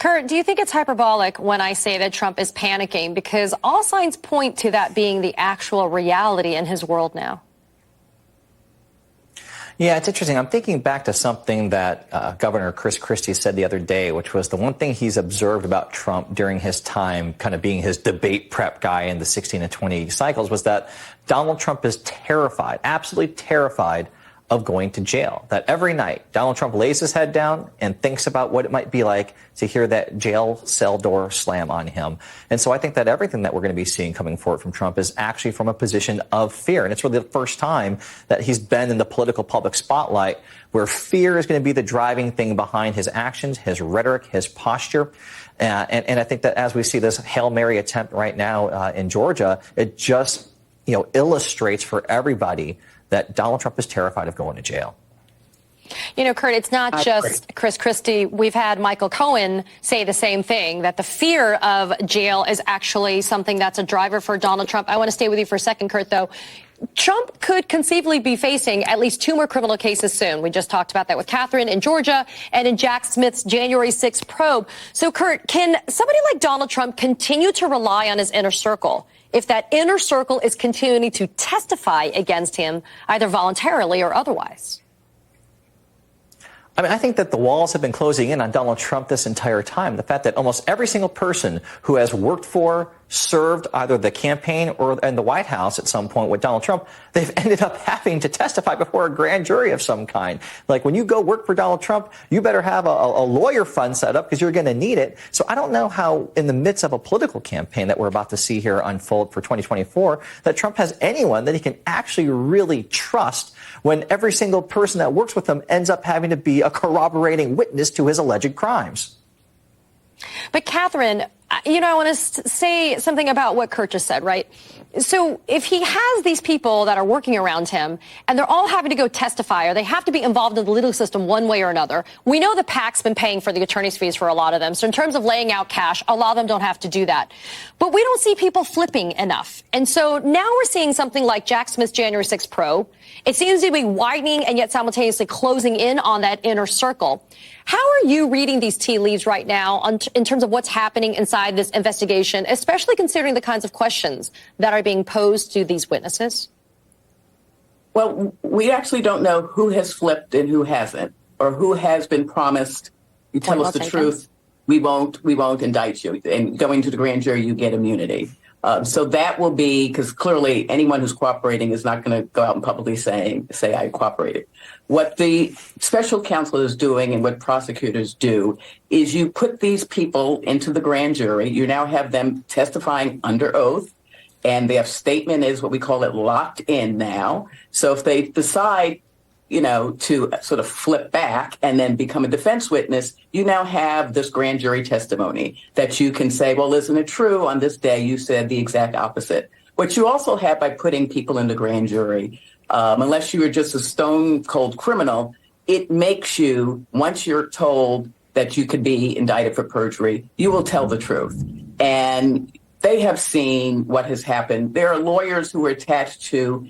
Kurt, do you think it's hyperbolic when I say that Trump is panicking? Because all signs point to that being the actual reality in his world now. Yeah, it's interesting. I'm thinking back to something that Governor Chris Christie said the other day, which was the one thing he's observed about Trump during his time kind of being his debate prep guy in the 16 and 20 cycles was that Donald Trump is terrified, absolutely terrified of going to jail. That every night Donald Trump lays his head down and thinks about what it might be like to hear that jail cell door slam on him. And so I think that everything that we're going to be seeing coming forward from Trump is actually from a position of fear. And it's really the first time that he's been in the political public spotlight where fear is going to be the driving thing behind his actions, his rhetoric, his posture. And I think that as we see this Hail Mary attempt right now in Georgia, it just, illustrates for everybody that Donald Trump is terrified of going to jail. Kurt, it's not just Chris Christie. We've had Michael Cohen say the same thing, that the fear of jail is actually something that's a driver for Donald Trump. I want to stay with you for a second, Kurt, though. Trump could conceivably be facing at least 2 more criminal cases soon. We just talked about that with Catherine in Georgia and in Jack Smith's January 6th probe. So, Kurt, can somebody like Donald Trump continue to rely on his inner circle if that inner circle is continuing to testify against him, either voluntarily or otherwise? I mean, I think that the walls have been closing in on Donald Trump this entire time. The fact that almost every single person who has worked for, served either the campaign or in the White House at some point with Donald Trump, they've ended up having to testify before a grand jury of some kind. Like when you go work for Donald Trump, you better have a lawyer fund set up because you're going to need it. So I don't know how in the midst of a political campaign that we're about to see here unfold for 2024, that Trump has anyone that he can actually really trust when every single person that works with him ends up having to be a corroborating witness to his alleged crimes. But Catherine, I want to say something about what Kurt just said, right? So if he has these people that are working around him and they're all having to go testify or they have to be involved in the legal system one way or another, we know the PAC's been paying for the attorney's fees for a lot of them. So in terms of laying out cash, a lot of them don't have to do that. But we don't see people flipping enough. And so now we're seeing something like Jack Smith's January 6th probe. It seems to be widening and yet simultaneously closing in on that inner circle. How are you reading these tea leaves right now in terms of what's happening inside this investigation, especially considering the kinds of questions that are being posed to these witnesses? Well, we actually don't know who has flipped and who hasn't, or who has been promised, you tell us the truth, we won't indict you. And going to the grand jury, you get immunity. So that will be, because clearly anyone who's cooperating is not going to go out and publicly say I cooperated. What the special counsel is doing and what prosecutors do is you put these people into the grand jury. You now have them testifying under oath, and their statement is what we call it locked in now. So if they decide, to sort of flip back and then become a defense witness, you now have this grand jury testimony that you can say, well, isn't it true on this day you said the exact opposite? What you also have by putting people in the grand jury, unless you are just a stone cold criminal, it makes you, once you're told that you could be indicted for perjury, you will tell the truth. And they have seen what has happened. There are lawyers who are attached to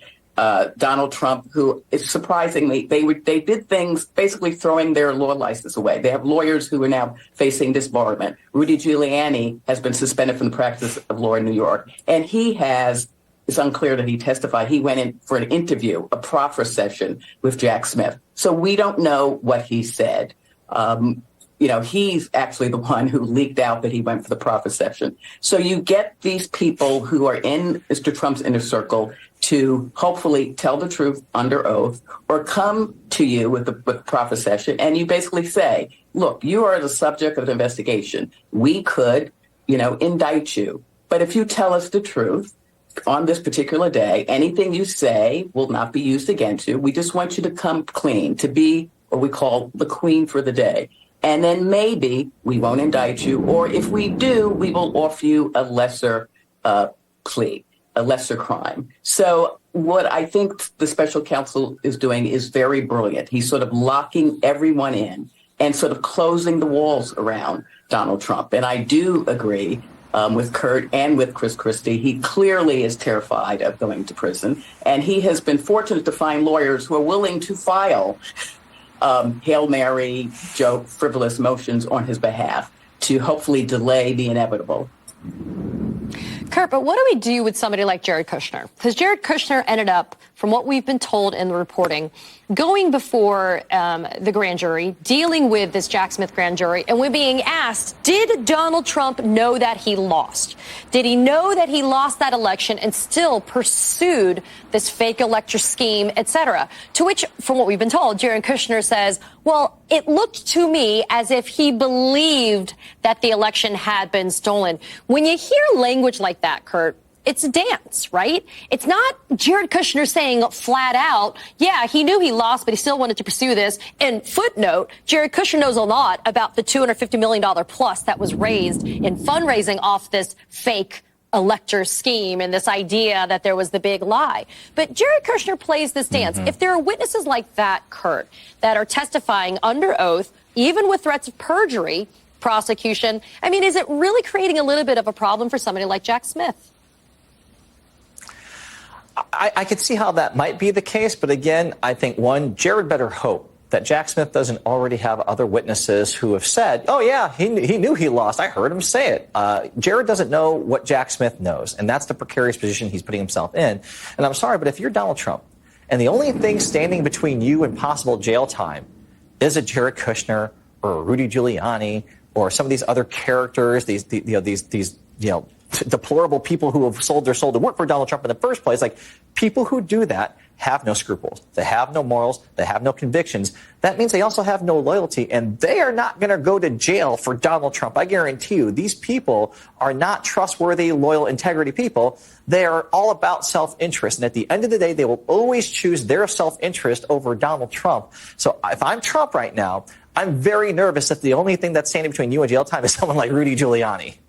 Donald Trump, who is surprisingly, they did things basically throwing their law license away. They have lawyers who are now facing disbarment. Rudy Giuliani has been suspended from the practice of law in New York. And it's unclear that he testified. He went in for an interview, a proffer session with Jack Smith. So we don't know what he said. He's actually the one who leaked out that he went for the proffer session. So you get these people who are in Mr. Trump's inner circle to hopefully tell the truth under oath or come to you with the proffer session. And you basically say, look, you are the subject of the investigation. We could, indict you. But if you tell us the truth on this particular day, anything you say will not be used against you. We just want you to come clean, to be what we call the queen for the day. And then maybe we won't indict you. Or if we do, we will offer you a lesser plea, a lesser crime. So what I think the special counsel is doing is very brilliant. He's sort of locking everyone in and sort of closing the walls around Donald Trump. And I do agree with Kurt and with Chris Christie. He clearly is terrified of going to prison. And he has been fortunate to find lawyers who are willing to file Hail Mary, joke, frivolous motions on his behalf to hopefully delay the inevitable. Kurt, but what do we do with somebody like Jared Kushner? Because Jared Kushner ended up, from what we've been told in the reporting, going before the grand jury, dealing with this Jack Smith grand jury, and we're being asked, did Donald Trump know that he lost? Did he know that he lost that election and still pursued this fake elector scheme, et cetera? To which, from what we've been told, Jared Kushner says, well, it looked to me as if he believed that the election had been stolen. When you hear language like that, Kurt, it's a dance, right? It's not Jared Kushner saying flat out, yeah, he knew he lost, but he still wanted to pursue this. And footnote, Jared Kushner knows a lot about the $250 million plus that was raised in fundraising off this fake elector scheme and this idea that there was the big lie. But Jared Kushner plays this dance. If there are witnesses like that, Kurt, that are testifying under oath, even with threats of perjury, prosecution, I mean, is it really creating a little bit of a problem for somebody like Jack Smith? I could see how that might be the case. But again, I think, one, Jared better hope that Jack Smith doesn't already have other witnesses who have said, oh, yeah, he knew he lost. I heard him say it. Jared doesn't know what Jack Smith knows. And that's the precarious position he's putting himself in. And I'm sorry, but if you're Donald Trump and the only thing standing between you and possible jail time is a Jared Kushner or a Rudy Giuliani or some of these other characters, these deplorable people who have sold their soul to work for Donald Trump in the first place, like people who do that have no scruples. They have no morals. They have no convictions. That means they also have no loyalty, and they are not going to go to jail for Donald Trump. I guarantee you, these people are not trustworthy, loyal, integrity people. They are all about self-interest, and at the end of the day, they will always choose their self-interest over Donald Trump. So if I'm Trump right now, I'm very nervous that the only thing that's standing between you and jail time is someone like Rudy Giuliani.